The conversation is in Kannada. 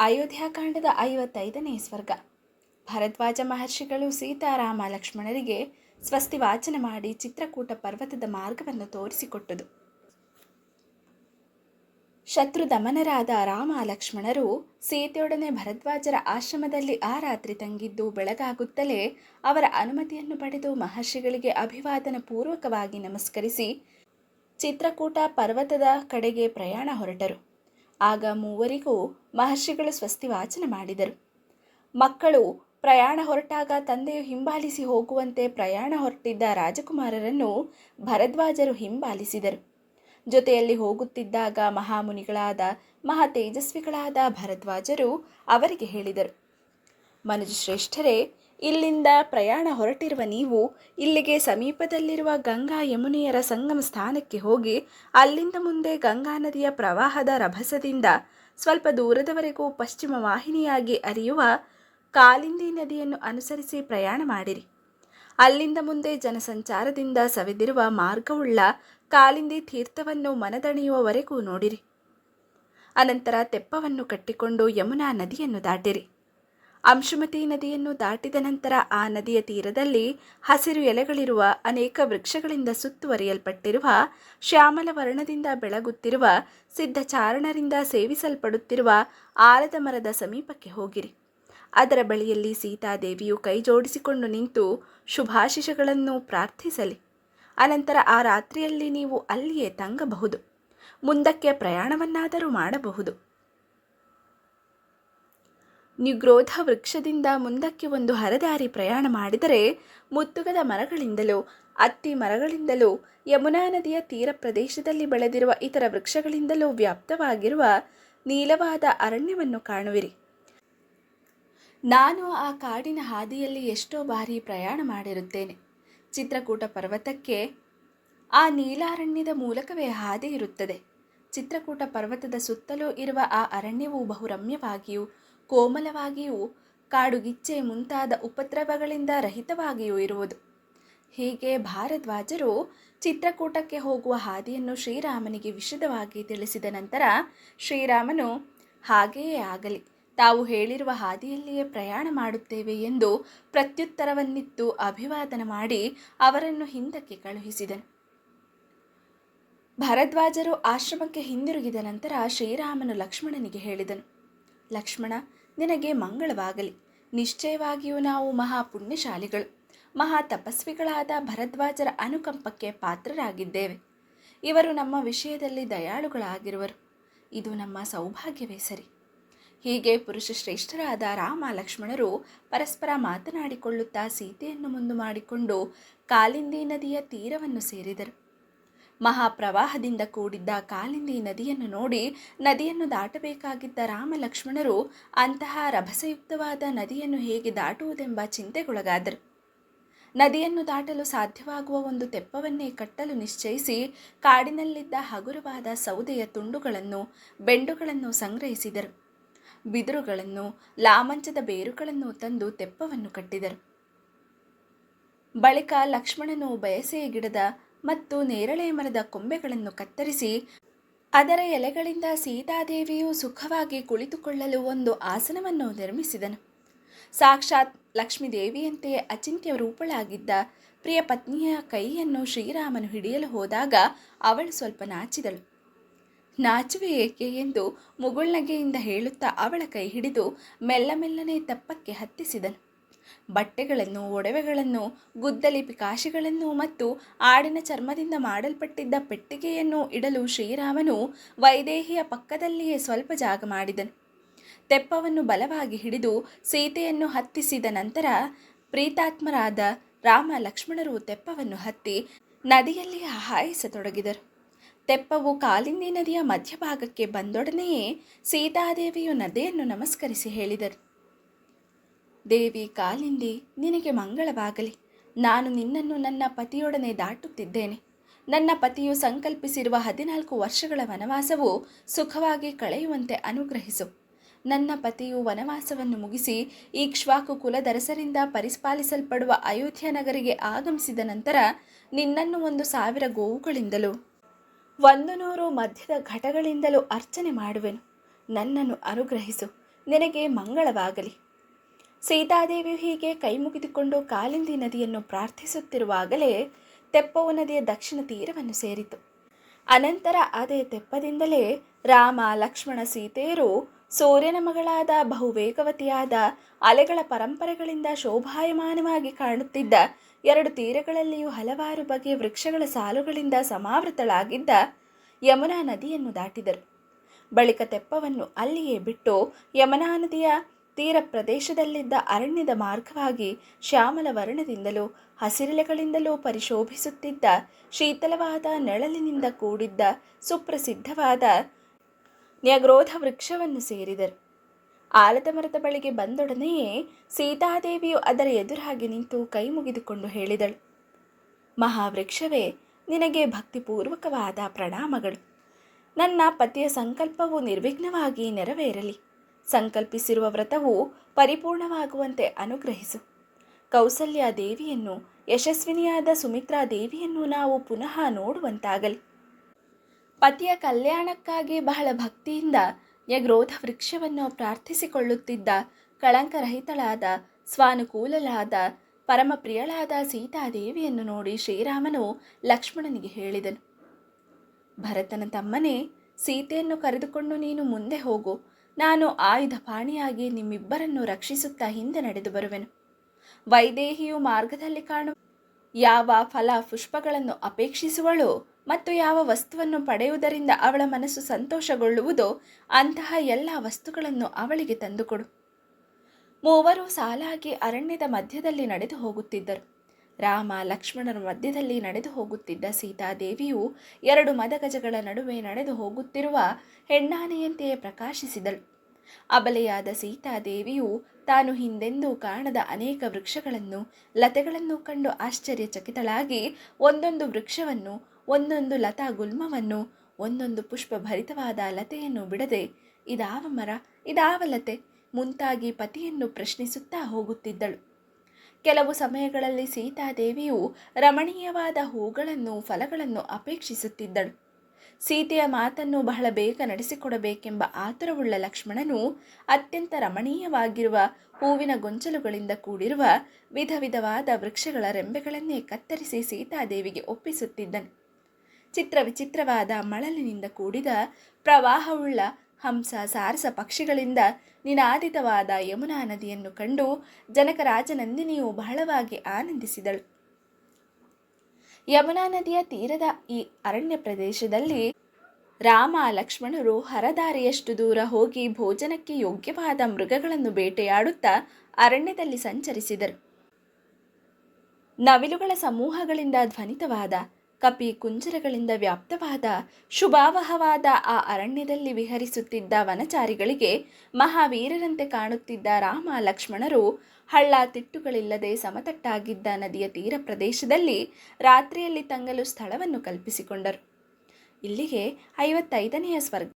ಅಯೋಧ್ಯಾಕಾಂಡದ 55ನೇ ಸ್ವರ್ಗ. ಭರದ್ವಾಜ ಮಹರ್ಷಿಗಳು ಸೀತಾರಾಮ ಲಕ್ಷ್ಮಣರಿಗೆ ಸ್ವಸ್ತಿ ವಾಚನ ಮಾಡಿ ಚಿತ್ರಕೂಟ ಪರ್ವತದ ಮಾರ್ಗವನ್ನು ತೋರಿಸಿಕೊಟ್ಟುದು. ಶತ್ರು ದಮನರಾದ ರಾಮ ಲಕ್ಷ್ಮಣರು ಸೀತೆಯೊಡನೆ ಭರದ್ವಾಜರ ಆಶ್ರಮದಲ್ಲಿ ಆ ರಾತ್ರಿ ತಂಗಿದ್ದು ಬೆಳಗಾಗುತ್ತಲೇ ಅವರ ಅನುಮತಿಯನ್ನು ಪಡೆದು ಮಹರ್ಷಿಗಳಿಗೆ ಅಭಿವಾದನ ಪೂರ್ವಕವಾಗಿ ನಮಸ್ಕರಿಸಿ ಚಿತ್ರಕೂಟ ಪರ್ವತದ ಕಡೆಗೆ ಪ್ರಯಾಣ ಹೊರಟರು. ಆಗ ಮೂವರಿಗೂ ಮಹರ್ಷಿಗಳು ಸ್ವಸ್ತಿ ವಾಚನ ಮಾಡಿದರು. ಮಕ್ಕಳು ಪ್ರಯಾಣ ಹೊರಟಾಗ ತಂದೆಯು ಹಿಂಬಾಲಿಸಿ ಹೋಗುವಂತೆ ಪ್ರಯಾಣ ಹೊರಟಿದ್ದ ರಾಜಕುಮಾರರನ್ನು ಭರದ್ವಾಜರು ಹಿಂಬಾಲಿಸಿದರು. ಜೊತೆಯಲ್ಲಿ ಹೋಗುತ್ತಿದ್ದಾಗ ಮಹಾಮುನಿಗಳಾದ ಮಹಾ ತೇಜಸ್ವಿಗಳಾದ ಭರದ್ವಾಜರು ಅವರಿಗೆ ಹೇಳಿದರು, ಮನುಜಶ್ರೇಷ್ಠರೇ, ಇಲ್ಲಿಂದ ಪ್ರಯಾಣ ಹೊರಟಿರುವ ನೀವು ಇಲ್ಲಿಗೆ ಸಮೀಪದಲ್ಲಿರುವ ಗಂಗಾ ಯಮುನೆಯರ ಸಂಗಮ ಸ್ಥಾನಕ್ಕೆ ಹೋಗಿ ಅಲ್ಲಿಂದ ಮುಂದೆ ಗಂಗಾ ನದಿಯ ಪ್ರವಾಹದ ರಭಸದಿಂದ ಸ್ವಲ್ಪ ದೂರದವರೆಗೂ ಪಶ್ಚಿಮ ವಾಹಿನಿಯಾಗಿ ಹರಿಯುವ ಕಾಲಿಂದಿ ನದಿಯನ್ನು ಅನುಸರಿಸಿ ಪ್ರಯಾಣ ಮಾಡಿರಿ. ಅಲ್ಲಿಂದ ಮುಂದೆ ಜನಸಂಚಾರದಿಂದ ಸವೆದಿರುವ ಮಾರ್ಗವುಳ್ಳ ಕಾಲಿಂದಿ ತೀರ್ಥವನ್ನು ಮನದಣಿಯುವವರೆಗೂ ನೋಡಿರಿ. ಅನಂತರ ತೆಪ್ಪವನ್ನು ಕಟ್ಟಿಕೊಂಡು ಯಮುನಾ ನದಿಯನ್ನು ದಾಟಿರಿ. ಅಂಶುಮತಿ ನದಿಯನ್ನು ದಾಟಿದ ನಂತರ ಆ ನದಿಯ ತೀರದಲ್ಲಿ ಹಸಿರು ಎಲೆಗಳಿರುವ ಅನೇಕ ವೃಕ್ಷಗಳಿಂದ ಸುತ್ತುವರಿಯಲ್ಪಟ್ಟಿರುವ ಶ್ಯಾಮಲ ವರ್ಣದಿಂದ ಬೆಳಗುತ್ತಿರುವ ಸಿದ್ಧಚಾರಣರಿಂದ ಸೇವಿಸಲ್ಪಡುತ್ತಿರುವ ಆಲದ ಮರದ ಸಮೀಪಕ್ಕೆ ಹೋಗಿರಿ. ಅದರ ಬಳಿಯಲ್ಲಿ ಸೀತಾದೇವಿಯು ಕೈ ಜೋಡಿಸಿಕೊಂಡು ನಿಂತು ಶುಭಾಶಿಷಗಳನ್ನು ಪ್ರಾರ್ಥಿಸಲಿ. ಅನಂತರ ಆ ರಾತ್ರಿಯಲ್ಲಿ ನೀವು ಅಲ್ಲಿಯೇ ತಂಗಬಹುದು. ಮುಂದಕ್ಕೆ ಪ್ರಯಾಣವನ್ನಾದರೂ ಮಾಡಬಹುದು. ನಿಗ್ರೋಧ ವೃಕ್ಷದಿಂದ ಮುಂದಕ್ಕೆ ಒಂದು ಹರದಾರಿ ಪ್ರಯಾಣ ಮಾಡಿದರೆ ಮುತ್ತುಗದ ಮರಗಳಿಂದಲೂ ಅತ್ತಿ ಮರಗಳಿಂದಲೂ ಯಮುನಾ ನದಿಯ ತೀರ ಪ್ರದೇಶದಲ್ಲಿ ಬೆಳೆದಿರುವ ಇತರ ವೃಕ್ಷಗಳಿಂದಲೂ ವ್ಯಾಪ್ತವಾಗಿರುವ ನೀಲವಾದ ಅರಣ್ಯವನ್ನು ಕಾಣುವಿರಿ. ನಾನು ಆ ಕಾಡಿನ ಹಾದಿಯಲ್ಲಿ ಎಷ್ಟೋ ಬಾರಿ ಪ್ರಯಾಣ ಮಾಡಿರುತ್ತೇನೆ. ಚಿತ್ರಕೂಟ ಪರ್ವತಕ್ಕೆ ಆ ನೀಲಾರಣ್ಯದ ಮೂಲಕವೇ ಹಾದಿ ಇರುತ್ತದೆ. ಚಿತ್ರಕೂಟ ಪರ್ವತದ ಸುತ್ತಲೂ ಇರುವ ಆ ಅರಣ್ಯವು ಬಹುರಮ್ಯವಾಗಿಯೂ ಕೋಮಲವಾಗಿಯೂ ಕಾಡುಗಿಚ್ಚೆ ಮುಂತಾದ ಉಪದ್ರವಗಳಿಂದ ರಹಿತವಾಗಿಯೂ ಇರುವುದು. ಹೀಗೆ ಭಾರದ್ವಾಜರು ಚಿತ್ರಕೂಟಕ್ಕೆ ಹೋಗುವ ಹಾದಿಯನ್ನು ಶ್ರೀರಾಮನಿಗೆ ವಿಶದವಾಗಿ ತಿಳಿಸಿದ ನಂತರ ಶ್ರೀರಾಮನು, ಹಾಗೆಯೇ ಆಗಲಿ, ತಾವು ಹೇಳಿರುವ ಹಾದಿಯಲ್ಲಿಯೇ ಪ್ರಯಾಣ ಮಾಡುತ್ತೇವೆ ಎಂದು ಪ್ರತ್ಯುತ್ತರವನ್ನಿತ್ತು ಅಭಿವಾದನ ಮಾಡಿ ಅವರನ್ನು ಹಿಂದಕ್ಕೆ ಕಳುಹಿಸಿದನು. ಭರದ್ವಾಜರು ಆಶ್ರಮಕ್ಕೆ ಹಿಂದಿರುಗಿದ ನಂತರ ಶ್ರೀರಾಮನು ಲಕ್ಷ್ಮಣನಿಗೆ ಹೇಳಿದನು, ಲಕ್ಷ್ಮಣ, ನಿನಗೆ ಮಂಗಳವಾಗಲಿ. ನಿಶ್ಚಯವಾಗಿಯೂ ನಾವು ಮಹಾಪುಣ್ಯಶಾಲಿಗಳು, ಮಹಾ ತಪಸ್ವಿಗಳಾದ ಭರದ್ವಾಜರ ಅನುಕಂಪಕ್ಕೆ ಪಾತ್ರರಾಗಿದ್ದೇವೆ. ಇವರು ನಮ್ಮ ವಿಷಯದಲ್ಲಿ ದಯಾಳುಗಳಾಗಿರುವರು. ಇದು ನಮ್ಮ ಸೌಭಾಗ್ಯವೇ ಸರಿ. ಹೀಗೆ ಪುರುಷ ಶ್ರೇಷ್ಠರಾದ ರಾಮ ಲಕ್ಷ್ಮಣರು ಪರಸ್ಪರ ಮಾತನಾಡಿಕೊಳ್ಳುತ್ತಾ ಸೀತೆಯನ್ನು ಮುಂದು ಮಾಡಿಕೊಂಡು ಕಾಲಿಂದಿ ನದಿಯ ತೀರವನ್ನು ಸೇರಿದರು. ಮಹಾಪ್ರವಾಹದಿಂದ ಕೂಡಿದ್ದ ಕಾಲಿಂದಿ ನದಿಯನ್ನು ನೋಡಿ ನದಿಯನ್ನು ದಾಟಬೇಕಾಗಿದ್ದ ರಾಮ ಲಕ್ಷ್ಮಣರು ಅಂತಹ ರಭಸಯುಕ್ತವಾದ ನದಿಯನ್ನು ಹೇಗೆ ದಾಟುವುದೆಂಬ ಚಿಂತೆಗೊಳಗಾದರು. ನದಿಯನ್ನು ದಾಟಲು ಸಾಧ್ಯವಾಗುವ ಒಂದು ತೆಪ್ಪವನ್ನೇ ಕಟ್ಟಲು ನಿಶ್ಚಯಿಸಿ ಕಾಡಿನಲ್ಲಿದ್ದ ಹಗುರವಾದ ಸೌದೆಯ ತುಂಡುಗಳನ್ನು ಬೆಂಡುಗಳನ್ನು ಸಂಗ್ರಹಿಸಿದರು. ಬಿದಿರುಗಳನ್ನು ಲಾಮಂಚದ ಬೇರುಗಳನ್ನು ತಂದು ತೆಪ್ಪವನ್ನು ಕಟ್ಟಿದರು. ಬಳಿಕ ಲಕ್ಷ್ಮಣನು ಬಯಸೆ ಗಿಡದ ಮತ್ತು ನೇರಳೆ ಮರದ ಕೊಂಬೆಗಳನ್ನು ಕತ್ತರಿಸಿ ಅದರ ಎಲೆಗಳಿಂದ ಸೀತಾದೇವಿಯು ಸುಖವಾಗಿ ಕುಳಿತುಕೊಳ್ಳಲು ಒಂದು ಆಸನವನ್ನು ನಿರ್ಮಿಸಿದನು. ಸಾಕ್ಷಾತ್ ಲಕ್ಷ್ಮೀದೇವಿಯಂತೆಯೇ ಅಚಿಂತ್ಯ ರೂಪಳಾಗಿದ್ದ ಪ್ರಿಯ ಪತ್ನಿಯ ಕೈಯನ್ನು ಶ್ರೀರಾಮನು ಹಿಡಿಯಲು ಹೋದಾಗ ಅವಳು ಸ್ವಲ್ಪ ನಾಚಿದಳು. ನಾಚುವೆ ಏಕೆ ಎಂದು ಮುಗುಳ್ನಗೆಯಿಂದ ಹೇಳುತ್ತಾ ಅವಳ ಕೈ ಹಿಡಿದು ಮೆಲ್ಲ ಮೆಲ್ಲನೆ ತೆಪ್ಪಕ್ಕೆ ಹತ್ತಿಸಿದನು. ಬಟ್ಟೆಗಳನ್ನು, ಒಡವೆಗಳನ್ನು, ಗುದ್ದಲಿ ಪಿಕಾಶಿಗಳನ್ನು ಮತ್ತು ಆಡಿನ ಚರ್ಮದಿಂದ ಮಾಡಲ್ಪಟ್ಟಿದ್ದ ಪೆಟ್ಟಿಗೆಯನ್ನು ಇಡಲು ಶ್ರೀರಾಮನು ವೈದೇಹಿಯ ಪಕ್ಕದಲ್ಲಿಯೇ ಸ್ವಲ್ಪ ಜಾಗ ಮಾಡಿದನು. ತೆಪ್ಪವನ್ನು ಬಲವಾಗಿ ಹಿಡಿದು ಸೀತೆಯನ್ನು ಹತ್ತಿಸಿದ ನಂತರ ಪ್ರೀತಾತ್ಮರಾದ ರಾಮ ಲಕ್ಷ್ಮಣರು ತೆಪ್ಪವನ್ನು ಹತ್ತಿ ನದಿಯಲ್ಲಿ ಹಾಯಿಸತೊಡಗಿದರು. ತೆಪ್ಪವು ಕಾಲಿಂದಿ ನದಿಯ ಮಧ್ಯಭಾಗಕ್ಕೆ ಬಂದೊಡನೆಯೇ ಸೀತಾದೇವಿಯು ನದಿಯನ್ನು ನಮಸ್ಕರಿಸಿ ಹೇಳಿದರು, ದೇವಿ ಕಾಲಿಂದಿ, ನಿನಗೆ ಮಂಗಳವಾಗಲಿ. ನಾನು ನಿನ್ನನ್ನು ನನ್ನ ಪತಿಯೊಡನೆ ದಾಟುತ್ತಿದ್ದೇನೆ. ನನ್ನ ಪತಿಯು ಸಂಕಲ್ಪಿಸಿರುವ 14 ವರ್ಷಗಳ ವನವಾಸವು ಸುಖವಾಗಿ ಕಳೆಯುವಂತೆ ಅನುಗ್ರಹಿಸು. ನನ್ನ ಪತಿಯು ವನವಾಸವನ್ನು ಮುಗಿಸಿ ಇಕ್ಷ್ವಾಕು ಕುಲದರಸರಿಂದ ಪರಿಪಾಲಿಸಲ್ಪಡುವ ಅಯೋಧ್ಯ ನಗರಿಗೆ ಆಗಮಿಸಿದ ನಂತರ ನಿನ್ನನ್ನು 1,000 ಗೋವುಗಳಿಂದಲೂ 100 ಮಧ್ಯದ ಘಟಗಳಿಂದಲೂ ಅರ್ಚನೆ ಮಾಡುವೆನು. ನನ್ನನ್ನು ಅನುಗ್ರಹಿಸು. ನಿನಗೆ ಮಂಗಳವಾಗಲಿ. ಸೀತಾದೇವಿಯು ಹೀಗೆ ಕೈ ಮುಗಿದುಕೊಂಡು ಕಾಲಿಂದಿ ನದಿಯನ್ನು ಪ್ರಾರ್ಥಿಸುತ್ತಿರುವಾಗಲೇ ತೆಪ್ಪವು ನದಿಯ ದಕ್ಷಿಣ ತೀರವನ್ನು ಸೇರಿತು. ಅನಂತರ ಅದೇ ತೆಪ್ಪದಿಂದಲೇ ರಾಮ, ಲಕ್ಷ್ಮಣ, ಸೀತೆಯರು ಸೂರ್ಯನ ಮಗಳಾದ ಬಹುವೇಗವತಿಯಾದ ಅಲೆಗಳ ಪರಂಪರೆಗಳಿಂದ ಶೋಭಾಯಮಾನವಾಗಿ ಕಾಣುತ್ತಿದ್ದ ಎರಡು ತೀರಗಳಲ್ಲಿಯೂ ಹಲವಾರು ಬಗೆಯ ವೃಕ್ಷಗಳ ಸಾಲುಗಳಿಂದ ಸಮಾವೃತಳಾಗಿದ್ದ ಯಮುನಾ ನದಿಯನ್ನು ದಾಟಿದರು. ಬಳಿಕ ತೆಪ್ಪವನ್ನು ಅಲ್ಲಿಯೇ ಬಿಟ್ಟು ಯಮುನಾ ನದಿಯ ತೀರ ಪ್ರದೇಶದಲ್ಲಿದ್ದ ಅರಣ್ಯದ ಮಾರ್ಗವಾಗಿ ಶ್ಯಾಮಲ ವರ್ಣದಿಂದಲೂ ಹಸಿರೆಲೆಗಳಿಂದಲೂ ಪರಿಶೋಭಿಸುತ್ತಿದ್ದ ಶೀತಲವಾದ ನೆಳಲಿನಿಂದ ಕೂಡಿದ್ದ ಸುಪ್ರಸಿದ್ಧವಾದ ನ್ಯಗ್ರೋಧ ವೃಕ್ಷವನ್ನು ಸೇರಿದರು. ಆಲದ ಮರದ ಬಳಿಗೆ ಬಂದೊಡನೆಯೇ ಸೀತಾದೇವಿಯು ಅದರ ಎದುರಾಗಿ ನಿಂತು ಕೈ ಮುಗಿದುಕೊಂಡು ಹೇಳಿದಳು, ಮಹಾವೃಕ್ಷವೇ, ನಿನಗೆ ಭಕ್ತಿಪೂರ್ವಕವಾದ ಪ್ರಣಾಮಗಳು. ನನ್ನ ಪತಿಯ ಸಂಕಲ್ಪವು ನಿರ್ವಿಘ್ನವಾಗಿ ನೆರವೇರಲಿ. ಸಂಕಲ್ಪಿಸಿರುವ ವ್ರತವು ಪರಿಪೂರ್ಣವಾಗುವಂತೆ ಅನುಗ್ರಹಿಸು. ಕೌಸಲ್ಯ ದೇವಿಯನ್ನು, ಯಶಸ್ವಿನಿಯಾದ ಸುಮಿತ್ರಾ ದೇವಿಯನ್ನು ನಾವು ಪುನಃ ನೋಡುವಂತಾಗಲಿ. ಪತಿಯ ಕಲ್ಯಾಣಕ್ಕಾಗಿ ಬಹಳ ಭಕ್ತಿಯಿಂದ ನ್ಯಗ್ರೋಧ ವೃಕ್ಷವನ್ನು ಪ್ರಾರ್ಥಿಸಿಕೊಳ್ಳುತ್ತಿದ್ದ ಕಳಂಕರಹಿತಳಾದ, ಸ್ವಾನುಕೂಲಳಾದ, ಪರಮಪ್ರಿಯಳಾದ ಸೀತಾದೇವಿಯನ್ನು ನೋಡಿ ಶ್ರೀರಾಮನು ಲಕ್ಷ್ಮಣನಿಗೆ ಹೇಳಿದನು, ಭರತನ ತಮ್ಮನೇ, ಸೀತೆಯನ್ನು ಕರೆದುಕೊಂಡು ನೀನು ಮುಂದೆ ಹೋಗು. ನಾನು ಆಯುಧ ಪಾಣಿಯಾಗಿ ನಿಮ್ಮಿಬ್ಬರನ್ನು ರಕ್ಷಿಸುತ್ತಾ ಹಿಂದೆ ನಡೆದು ಬರುವೆನು. ವೈದೇಹಿಯು ಮಾರ್ಗದಲ್ಲಿ ಕಾಣುವ ಯಾವ ಫಲ ಪುಷ್ಪಗಳನ್ನು ಅಪೇಕ್ಷಿಸುವಳೋ ಮತ್ತು ಯಾವ ವಸ್ತುವನ್ನು ಪಡೆಯುವುದರಿಂದ ಅವಳ ಮನಸ್ಸು ಸಂತೋಷಗೊಳ್ಳುವುದೋ ಅಂತಹ ಎಲ್ಲ ವಸ್ತುಗಳನ್ನು ಅವಳಿಗೆ ತಂದುಕೊಡು. ಮೂವರು ಸಾಲಾಗಿ ಅರಣ್ಯದ ಮಧ್ಯದಲ್ಲಿ ನಡೆದು ಹೋಗುತ್ತಿದ್ದರು. ರಾಮ, ಲಕ್ಷ್ಮಣರ ಮಧ್ಯದಲ್ಲಿ ನಡೆದು ಹೋಗುತ್ತಿದ್ದ ಸೀತಾದೇವಿಯು ಎರಡು ಮದಗಜಗಳ ನಡುವೆ ನಡೆದು ಹೋಗುತ್ತಿರುವ ಹೆಣ್ಣಾನೆಯಂತೆಯೇ ಪ್ರಕಾಶಿಸಿದಳು. ಅಬಲೆಯಾದ ಸೀತಾದೇವಿಯು ತಾನು ಹಿಂದೆಂದೂ ಕಾಣದ ಅನೇಕ ವೃಕ್ಷಗಳನ್ನು, ಲತೆಗಳನ್ನು ಕಂಡು ಆಶ್ಚರ್ಯಚಕಿತಳಾಗಿ ಒಂದೊಂದು ವೃಕ್ಷವನ್ನು, ಒಂದೊಂದು ಲತಾ ಗುಲ್ಮವನ್ನು, ಒಂದೊಂದು ಪುಷ್ಪ ಭರಿತವಾದ ಲತೆಯನ್ನು ಬಿಡದೆ ಇದಾವ ಮರ, ಇದಾವ ಲತೆ ಮುಂತಾಗಿ ಪತಿಯನ್ನು ಪ್ರಶ್ನಿಸುತ್ತಾ ಹೋಗುತ್ತಿದ್ದಳು. ಕೆಲವು ಸಮಯಗಳಲ್ಲಿ ಸೀತಾದೇವಿಯು ರಮಣೀಯವಾದ ಹೂಗಳನ್ನು, ಫಲಗಳನ್ನು ಅಪೇಕ್ಷಿಸುತ್ತಿದ್ದಳು. ಸೀತೆಯ ಮಾತನ್ನು ಬಹಳ ಬೇಗ ನಡೆಸಿಕೊಡಬೇಕೆಂಬ ಆತುರವುಳ್ಳ ಲಕ್ಷ್ಮಣನು ಅತ್ಯಂತ ರಮಣೀಯವಾಗಿರುವ ಹೂವಿನ ಗೊಂಚಲುಗಳಿಂದ ಕೂಡಿರುವ ವಿಧ ವಿಧವಾದ ವೃಕ್ಷಗಳ ರೆಂಬೆಗಳನ್ನೇ ಕತ್ತರಿಸಿ ಸೀತಾದೇವಿಗೆ ಒಪ್ಪಿಸುತ್ತಿದ್ದನು. ಚಿತ್ರ ವಿಚಿತ್ರವಾದ ಮಳಲಿನಿಂದ ಕೂಡಿದ ಪ್ರವಾಹವುಳ್ಳ ಹಂಸ, ಸಾರಸ ಪಕ್ಷಿಗಳಿಂದ ನಿನಾದಿತವಾದ ಯಮುನಾ ನದಿಯನ್ನು ಕಂಡು ಜನಕರಾಜನಂದಿನಿಯು ಬಹಳವಾಗಿ ಆನಂದಿಸಿದಳು. ಯಮುನಾ ನದಿಯ ತೀರದ ಈ ಅರಣ್ಯ ಪ್ರದೇಶದಲ್ಲಿ ರಾಮ, ಲಕ್ಷ್ಮಣರು ಹರದಾರಿಯಷ್ಟು ದೂರ ಹೋಗಿ ಭೋಜನಕ್ಕೆ ಯೋಗ್ಯವಾದ ಮೃಗಗಳನ್ನು ಬೇಟೆಯಾಡುತ್ತಾ ಅರಣ್ಯದಲ್ಲಿ ಸಂಚರಿಸಿದರು. ನವಿಲುಗಳ ಸಮೂಹಗಳಿಂದ ಧ್ವನಿತವಾದ, ಕಪಿ ಕುಂಜರಗಳಿಂದ ವ್ಯಾಪ್ತವಾದ, ಶುಭಾವಹವಾದ ಆ ಅರಣ್ಯದಲ್ಲಿ ವಿಹರಿಸುತ್ತಿದ್ದ ವನಚಾರಿಗಳಿಗೆ ಮಹಾವೀರರಂತೆ ಕಾಣುತ್ತಿದ್ದ ರಾಮ, ಲಕ್ಷ್ಮಣರು ಹಳ್ಳ ತಿಟ್ಟುಗಳಿಲ್ಲದೆ ಸಮತಟ್ಟಾಗಿದ್ದ ನದಿಯ ತೀರ ಪ್ರದೇಶದಲ್ಲಿ ರಾತ್ರಿಯಲ್ಲಿ ತಂಗಲು ಸ್ಥಳವನ್ನು ಕಲ್ಪಿಸಿಕೊಂಡರು. ಇಲ್ಲಿಗೆ 55ನೆಯ